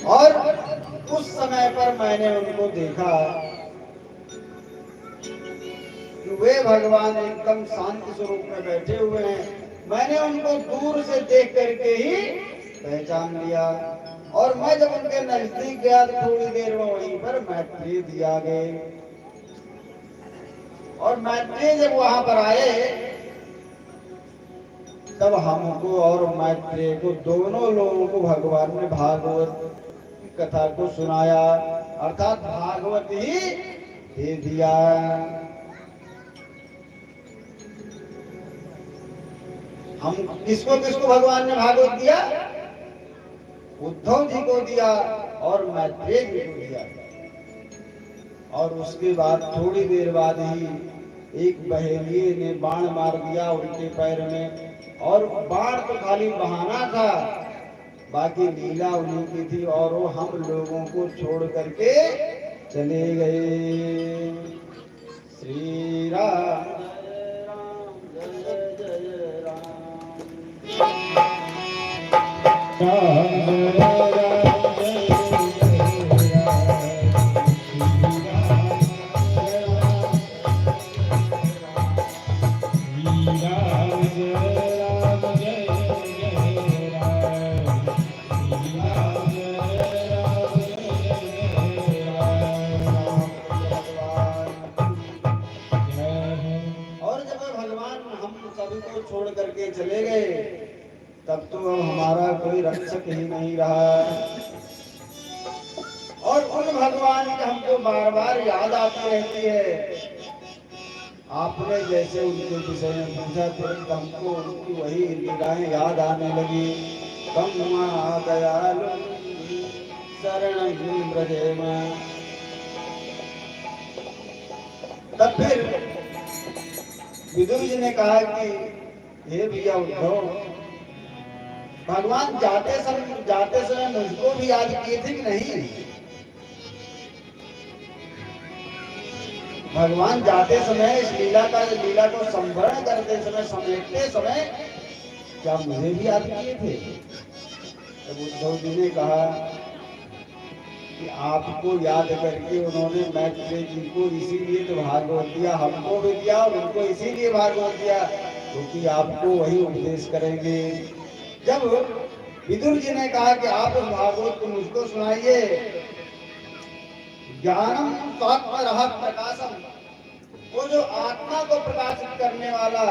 और उस समय पर मैंने उनको देखा कि वे भगवान एकदम शांति स्वरूप में बैठे हुए हैं। मैंने उनको दूर से देख करके ही पहचान लिया। और मैं जब उनके नजदीक गया तो थोड़ी देर में वहीं पर मैत्रेय जी आ गए। और मैत्रेय जब वहां पर आए तब हमको और मैत्रेय को दोनों लोगों को भगवान ने भागवत की कथा को सुनाया, अर्थात भागवत ही दे दिया। हम किसको किसको भगवान ने भागवत दिया? उद्धव जी को दिया और मैत्रेय जी को दिया। और उसके बाद थोड़ी देर बाद ही एक बहेलिये ने बाण मार दिया उनके पैर में। और बाण तो खाली बहाना था, बाकी लीला उन्हीं की थी और वो हम लोगों को छोड़ करके चले गए। श्री राम जय जय राम। छोड़ करके चले गए तब तो अब हमारा कोई रक्षक ही नहीं रहा। और उन भगवान की हमको बार बार याद आती रहती है। आपने जैसे उनके विषय में पूछा तुरंत हमको उनकी वही लीलाएं याद आने लगी। कम्मा दयालु शरणं व्रजेम। तब फिर विदुर जी ने कहा कि हे भैया उद्धव, भगवान जाते समय मुझको भी याद किए थे कि नहीं? भगवान जाते समय इस लीला को संवरण करते समय, समेटते समय क्या मुझे भी याद किए थे? तब उद्धव जी ने कहा कि आपको याद करके उन्होंने मैत्रेय जी को इसीलिए तो भागवत दिया, हमको भी दिया और उनको इसीलिए भागवत दिया क्योंकि आपको वही उपदेश करेंगे। जब विदुर जी ने कहा कि आप उस भागवत को मुझको सुनाइए, ज्ञानम स्वात्मरः प्रकाशम, वो जो आत्मा को प्रकाशित करने वाला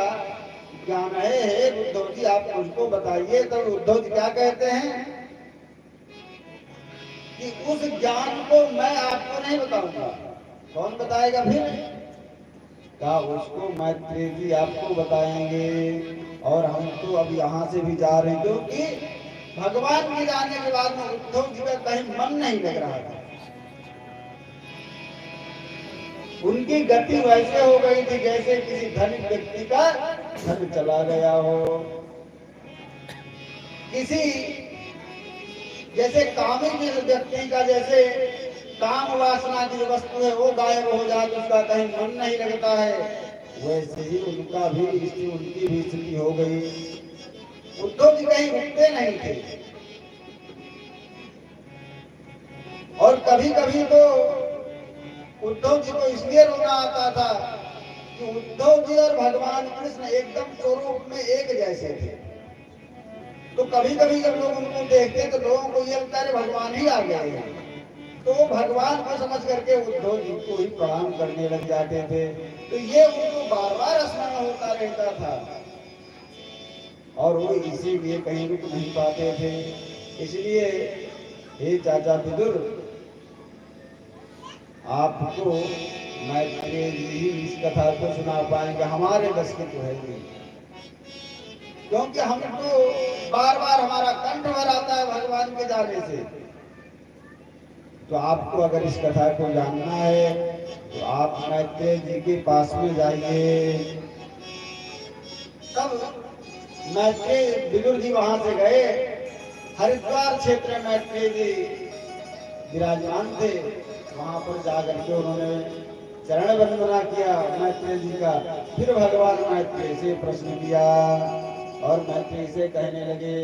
ज्ञान है उद्धव जी आप मुझको बताइए। तो उद्धव जी क्या कहते हैं कि उस ज्ञान को मैं आपको नहीं बताऊंगा, कौन बताएगा फिर? क्या उसको मैत्रेय जी आपको बताएंगे। और हम तो अब यहाँ से भी जा रहे हैं क्योंकि भगवान के जाने के बाद में उद्धव जी का कहीं मन नहीं लग रहा था। उनकी गति वैसे हो गई थी जैसे किसी धनिक व्यक्ति का धन चला गया हो, किसी जैसे कामी व्यक्ति का जैसे काम वासना की जो वस्तु है वो गायब हो जाए तो उसका कहीं मन नहीं लगता है, वैसे ही उनकी भी स्थिति हो गई। उद्धव जी कहीं रुकते नहीं थे। और कभी कभी तो उद्धव जी को इसलिए रोना आता था कि उद्धव जी और भगवान कृष्ण एकदम स्वरूप में एक जैसे थे। तो कभी कभी जब लोग उनको देखते तो लोगों को ये लगता है भगवान ही आ गए हैं, तो वो भगवान को समझ करके उद्धव जी को ही प्रणाम करने लग जाते थे। तो ये उनको बार बार स्मरण होता रहता था और वो इसीलिए कहीं रुक नहीं पाते थे। इसलिए हे चाचा विदुर, आपको मैत्रेय जी ही इस कथा को सुना पाएंगे, हमारे बस की तो है नहीं, क्योंकि हमको बार बार हमारा कंठ भर आता है भगवान के जाने से। तो आपको अगर इस कथा को जानना है तो आप मैत्रेय जी के पास में जाइए। तब मैत्रेय विदुर जी वहां से गए। हरिद्वार क्षेत्र में मैत्रेय जी विराजमान थे। वहां पर जाकर के उन्होंने चरण वंदना किया मैत्रेय जी का। फिर भगवान मैत्रेय से प्रश्न किया और मैत्रेय से कहने लगे